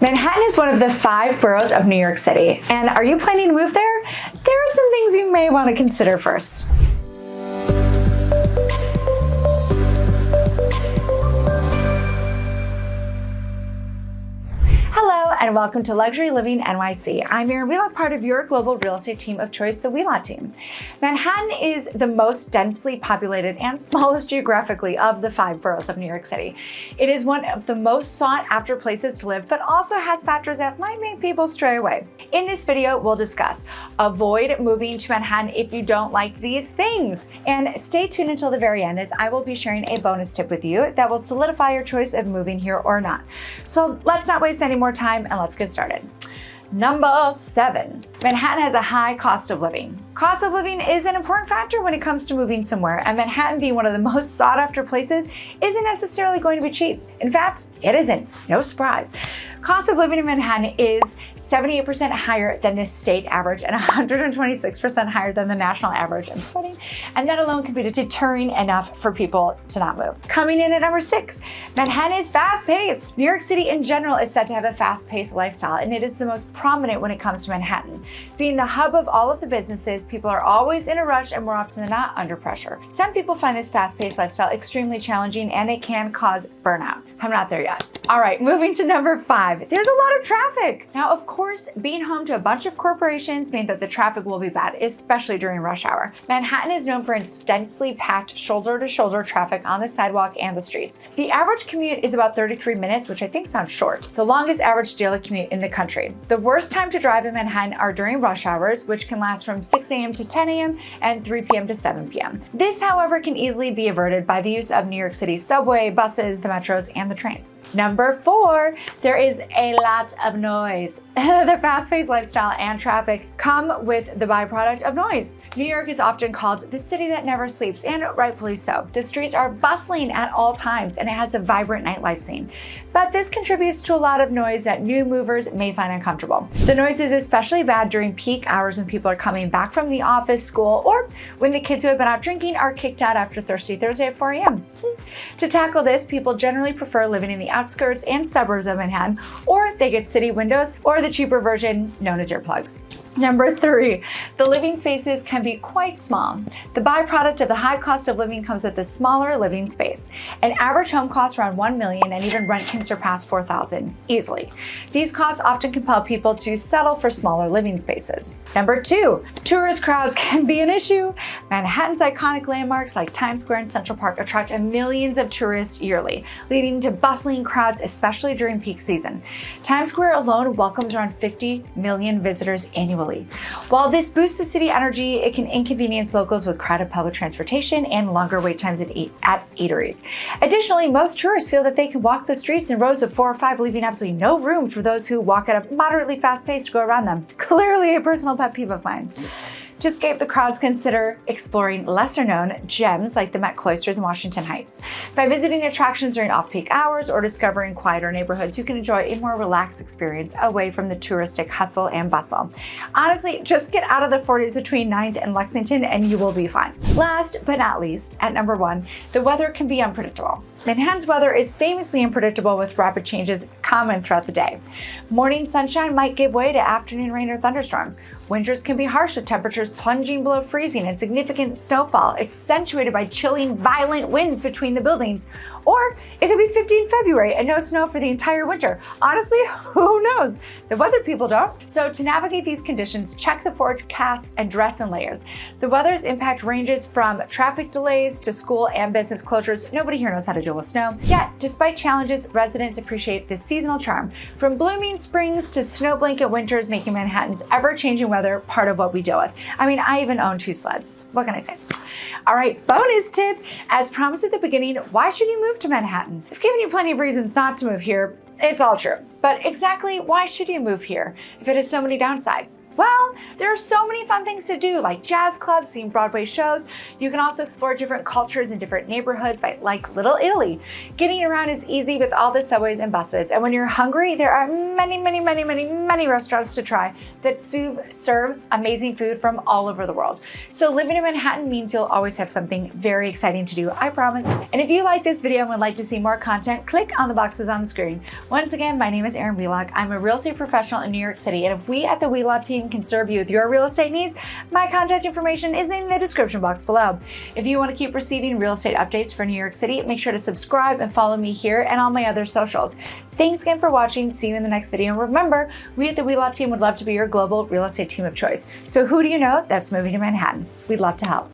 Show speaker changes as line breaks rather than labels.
Manhattan is one of the 5 boroughs of New York City. And are you planning to move there? There are some things you may want to consider first. Hello and welcome to Luxury Living NYC. I'm Erin Wheelock, part of your global real estate team of choice, the Wheelock team. Manhattan is the most densely populated and smallest geographically of the 5 boroughs of New York City. It is one of the most sought after places to live, but also has factors that might make people stray away. In this video, we'll discuss avoid moving to Manhattan if you don't like these things. And stay tuned until the very end, as I will be sharing a bonus tip with you that will solidify your choice of moving here or not. So let's not waste any more time and let's get started. Number 7, Manhattan has a high cost of living. Cost of living is an important factor when it comes to moving somewhere, and Manhattan being one of the most sought after places isn't necessarily going to be cheap. In fact, it isn't. No surprise. Cost of living in Manhattan is 78% higher than the state average and 126% higher than the national average. I'm sweating. And that alone can be deterring enough for people to not move. Coming in at number 6, Manhattan is fast-paced. New York City in general is said to have a fast-paced lifestyle, and it is the most prominent when it comes to Manhattan. Being the hub of all of the businesses, people are always in a rush and more often than not under pressure. Some people find this fast-paced lifestyle extremely challenging and it can cause burnout. I'm not there yet. All right, moving to number 5. There's a lot of traffic. Now, of course, being home to a bunch of corporations means that the traffic will be bad, especially during rush hour. Manhattan is known for its densely packed shoulder-to-shoulder traffic on the sidewalk and the streets. The average commute is about 33 minutes, which I think sounds short. The longest average daily commute in the country. The worst time to drive in Manhattan are during rush hours, which can last from 6 a.m. to 10 a.m. and 3 p.m. to 7 p.m. This, however, can easily be averted by the use of New York City's subway, buses, the metros, and the trains. Number 4, there is a lot of noise. The fast-paced lifestyle and traffic come with the byproduct of noise. New York is often called the city that never sleeps, and rightfully so. The streets are bustling at all times, and it has a vibrant nightlife scene. But this contributes to a lot of noise that new movers may find uncomfortable. The noise is especially bad during peak hours when people are coming back from the office, school, or when the kids who have been out drinking are kicked out after Thirsty Thursday at 4 a.m. To tackle this, people generally prefer living in the outskirts and suburbs of Manhattan, or they get city windows or the cheaper version known as earplugs. Number 3, the living spaces can be quite small. The byproduct of the high cost of living comes with a smaller living space. An average home costs around $1 million, and even rent can surpass $4,000 easily. These costs often compel people to settle for smaller living spaces. Number 2, tourist crowds can be an issue. Manhattan's iconic landmarks like Times Square and Central Park attract millions of tourists yearly, leading to bustling crowds, especially during peak season. Times Square alone welcomes around 50 million visitors annually. While this boosts the city energy, it can inconvenience locals with crowded public transportation and longer wait times at eateries. Additionally, most tourists feel that they can walk the streets in rows of 4 or 5, leaving absolutely no room for those who walk at a moderately fast pace to go around them. Clearly a personal pet peeve of mine. To escape the crowds, consider exploring lesser-known gems like the Met Cloisters in Washington Heights. By visiting attractions during off-peak hours or discovering quieter neighborhoods, you can enjoy a more relaxed experience away from the touristic hustle and bustle. Honestly, just get out of the 40s between 9th and Lexington and you will be fine. Last but not least, at number 1, the weather can be unpredictable. Manhattan's weather is famously unpredictable, with rapid changes common throughout the day. Morning sunshine might give way to afternoon rain or thunderstorms. Winters can be harsh, with temperatures plunging below freezing and significant snowfall, accentuated by chilling, violent winds between the buildings. Or it could be 50 in February and no snow for the entire winter. Honestly, who knows? The weather people don't. So to navigate these conditions, check the forecasts and dress in layers. The weather's impact ranges from traffic delays to school and business closures. Nobody here knows how to deal with snow. Yet, despite challenges, residents appreciate this seasonal charm. From blooming springs to snow blanket winters, making Manhattan's ever-changing weather part of what we deal with. I mean, I even own 2 sleds. What can I say? All right, bonus tip. As promised at the beginning, why should you move to Manhattan? I've given you plenty of reasons not to move here. It's all true. But exactly why should you move here if it has so many downsides? Well, there are so many fun things to do, like jazz clubs, seeing Broadway shows. You can also explore different cultures in different neighborhoods, like Little Italy. Getting around is easy with all the subways and buses. And when you're hungry, there are many restaurants to try that serve amazing food from all over the world. So living in Manhattan means you'll always have something very exciting to do, I promise. And if you like this video and would like to see more content, click on the boxes on the screen. Once again, my name is Erin Wheelock. I'm a real estate professional in New York City, and if we at the Wheelock team can serve you with your real estate needs, my contact information is in the description box below. If you want to keep receiving real estate updates for New York City, make sure to subscribe and follow me here and on my other socials. Thanks again for watching. See you in the next video. And remember, we at the Wheelock team would love to be your global real estate team of choice. So who do you know that's moving to Manhattan? We'd love to help.